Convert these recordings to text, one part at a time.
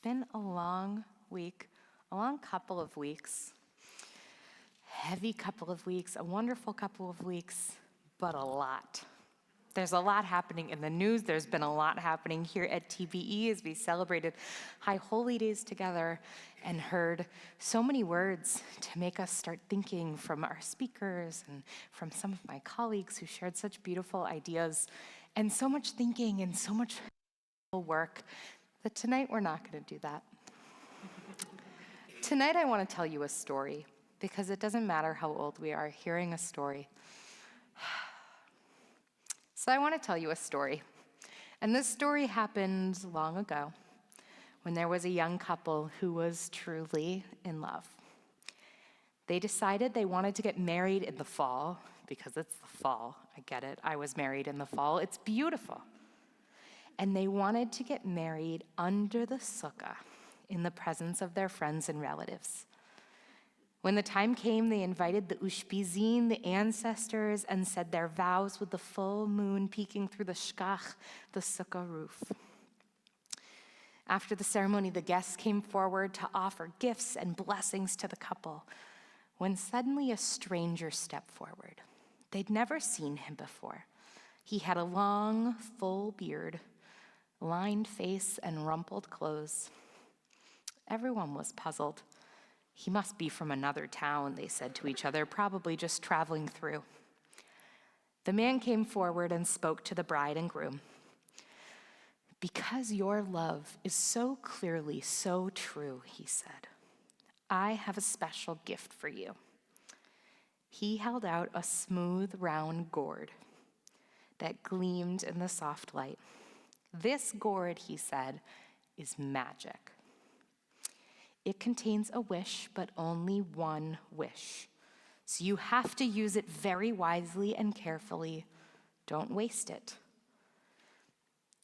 been a long week, a long couple of weeks, heavy couple of weeks, a wonderful couple of weeks, but a lot. There's a lot happening in the news. There's been a lot happening here at TBE as we celebrated High Holy Days together and heard so many words to make us start thinking from our speakers and from some of my colleagues who shared such beautiful ideas and so much thinking and so much work that tonight we're not going to do that. Tonight I want to tell you a story because it doesn't matter how old we are, hearing a story. So I want to tell you a story. And this story happened long ago when there was a young couple who was truly in love. They decided they wanted to get married in the fall because it's the fall. I get it. I was married in the fall. It's beautiful. And they wanted to get married under the sukkah in the presence of their friends and relatives. When the time came, they invited the ushpizin, the ancestors, and said their vows with the full moon peeking through the shkach, the sukkah roof. After the ceremony, the guests came forward to offer gifts and blessings to the couple, when suddenly a stranger stepped forward. They'd never seen him before. He had a long, full beard, lined face, and rumpled clothes. Everyone was puzzled. He must be from another town, they said to each other, probably just traveling through. The man came forward and spoke to the bride and groom. "Because your love is so clearly so true," he said, "I have a special gift for you." He held out a smooth, round gourd that gleamed in the soft light. "This gourd," he said, "is magic. It contains a wish, but only one wish. So you have to use it very wisely and carefully. Don't waste it."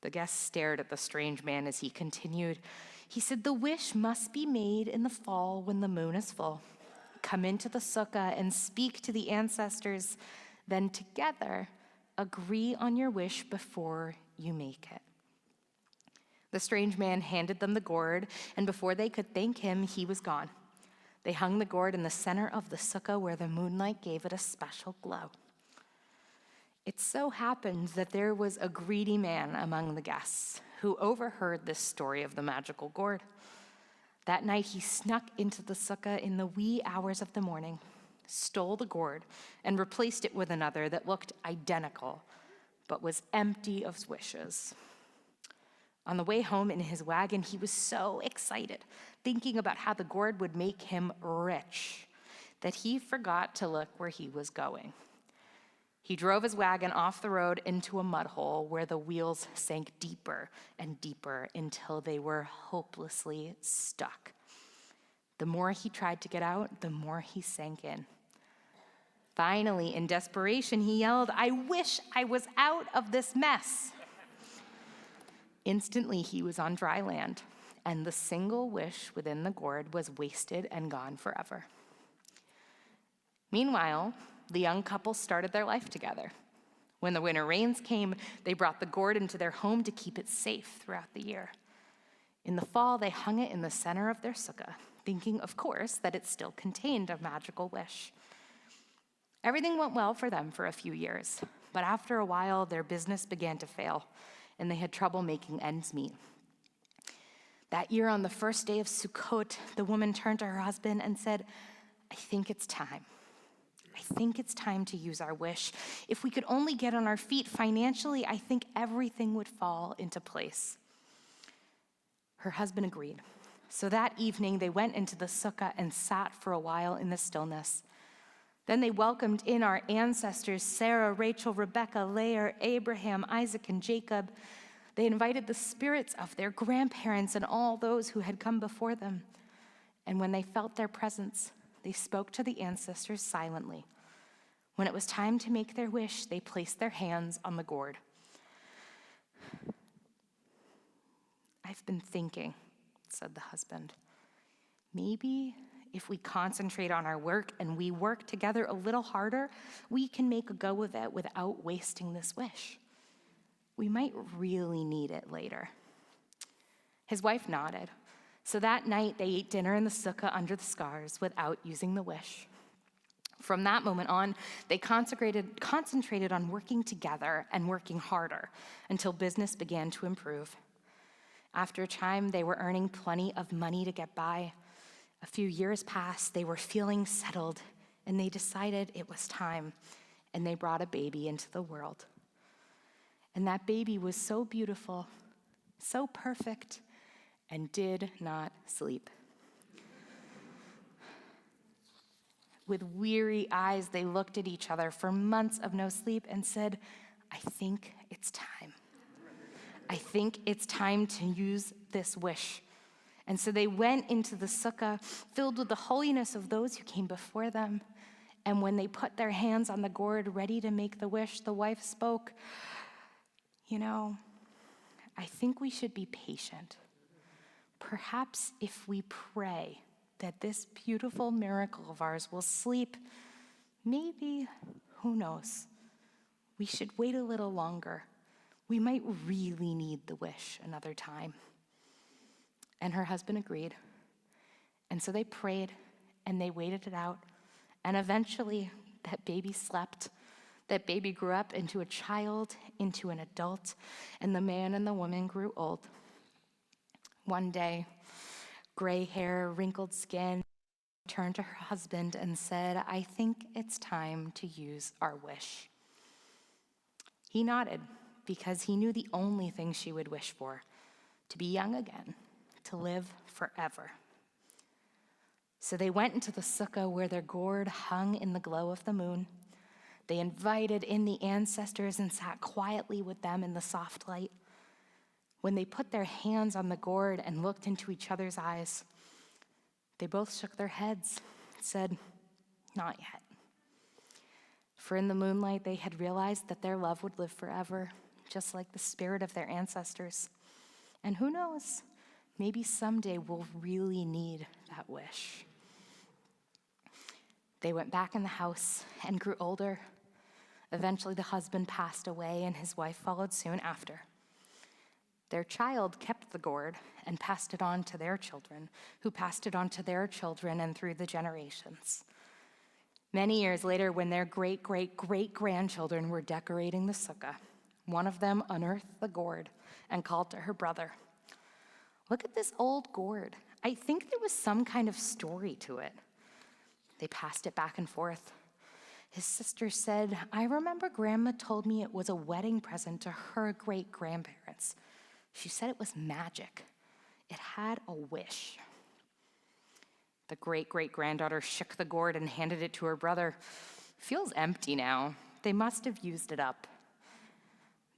The guests stared at the strange man as he continued. He said, "The wish must be made in the fall when the moon is full. Come into the sukkah and speak to the ancestors. Then together, agree on your wish before you make it." The strange man handed them the gourd, and before they could thank him, he was gone. They hung the gourd in the center of the sukkah where the moonlight gave it a special glow. It so happened that there was a greedy man among the guests who overheard this story of the magical gourd. That night, he snuck into the sukkah in the wee hours of the morning, stole the gourd, and replaced it with another that looked identical, but was empty of wishes. On the way home in his wagon, he was so excited, thinking about how the gourd would make him rich, that he forgot to look where he was going. He drove his wagon off the road into a mud hole where the wheels sank deeper and deeper until they were hopelessly stuck. The more he tried to get out, the more he sank in. Finally, in desperation, he yelled, "I wish I was out of this mess." Instantly, he was on dry land, and the single wish within the gourd was wasted and gone forever. Meanwhile, the young couple started their life together. When the winter rains came, they brought the gourd into their home to keep it safe throughout the year. In the fall, they hung it in the center of their sukkah, thinking, of course, that it still contained a magical wish. Everything went well for them for a few years, but after a while, their business began to fail, and they had trouble making ends meet. That year, on the first day of Sukkot, the woman turned to her husband and said, "I think it's time. I think it's time to use our wish. If we could only get on our feet financially, I think everything would fall into place." Her husband agreed. So that evening, they went into the sukkah and sat for a while in the stillness. Then they welcomed in our ancestors, Sarah, Rachel, Rebecca, Leah, Abraham, Isaac, and Jacob. They invited the spirits of their grandparents and all those who had come before them. And when they felt their presence, they spoke to the ancestors silently. When it was time to make their wish, they placed their hands on the gourd. "I've been thinking," said the husband. "Maybe if we concentrate on our work and we work together a little harder, we can make a go of it without wasting this wish. We might really need it later." His wife nodded. So that night, they ate dinner in the sukkah under the stars without using the wish. From that moment on, they concentrated on working together and working harder until business began to improve. After a time, they were earning plenty of money to get by. A few years passed, they were feeling settled, and they decided it was time, and they brought a baby into the world. And that baby was so beautiful, so perfect, and did not sleep. With weary eyes, they looked at each other for months of no sleep and said, I think it's time. I think it's time to use this wish. And so they went into the sukkah filled with the holiness of those who came before them. And when they put their hands on the gourd ready to make the wish, the wife spoke, I think we should be patient. Perhaps if we pray that this beautiful miracle of ours will sleep, maybe, who knows, we should wait a little longer. We might really need the wish another time. And her husband agreed. And so they prayed and they waited it out. And eventually that baby slept. That baby grew up into a child, into an adult, and the man and the woman grew old. One day, gray hair, wrinkled skin, turned to her husband and said, I think it's time to use our wish. He nodded because he knew the only thing she would wish for, to be young again, to live forever. So they went into the sukkah where their gourd hung in the glow of the moon. They invited in the ancestors and sat quietly with them in the soft light. When they put their hands on the gourd and looked into each other's eyes, they both shook their heads and said, not yet. For in the moonlight, they had realized that their love would live forever, just like the spirit of their ancestors. And who knows, maybe someday we'll really need that wish. They went back in the house and grew older. Eventually, the husband passed away, and his wife followed soon after. Their child kept the gourd and passed it on to their children, who passed it on to their children and through the generations. Many years later, when their great-great-great-grandchildren were decorating the sukkah, one of them unearthed the gourd and called to her brother, look at this old gourd. I think there was some kind of story to it. They passed it back and forth. His sister said, I remember Grandma told me it was a wedding present to her great-grandparents. She said it was magic. It had a wish. The great-great-granddaughter shook the gourd and handed it to her brother. Feels empty now. They must have used it up.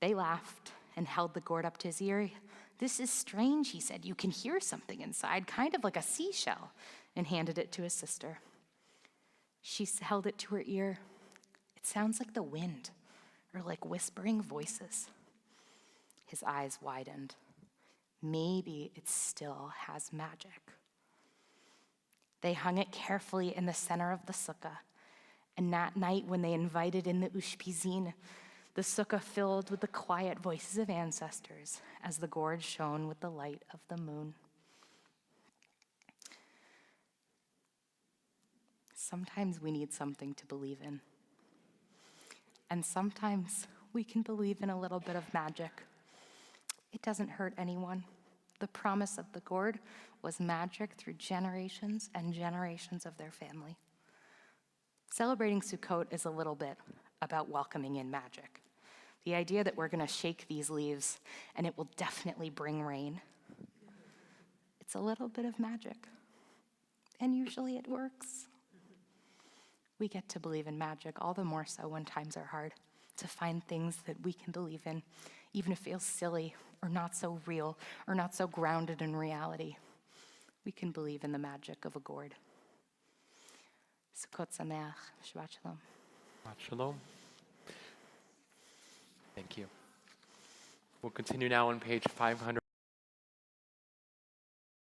They laughed and held the gourd up to his ear. This is strange, he said. You can hear something inside, kind of like a seashell, and handed it to his sister. She held it to her ear. It sounds like the wind, or like whispering voices. His eyes widened. Maybe it still has magic. They hung it carefully in the center of the sukkah. And that night when they invited in the ushpizin, the sukkah filled with the quiet voices of ancestors as the gourd shone with the light of the moon. Sometimes we need something to believe in. And sometimes we can believe in a little bit of magic. It doesn't hurt anyone. The promise of the gourd was magic through generations and generations of their family. Celebrating Sukkot is a little bit about welcoming in magic. The idea that we're going to shake these leaves and it will definitely bring rain. It's a little bit of magic. And usually it works. We get to believe in magic, all the more so when times are hard, to find things that we can believe in, even if it feels silly or not so real or not so grounded in reality. We can believe in the magic of a gourd. Sukkot Sameach, Shabbat Shalom. Shabbat Shalom. Thank you. We'll continue now on page 500.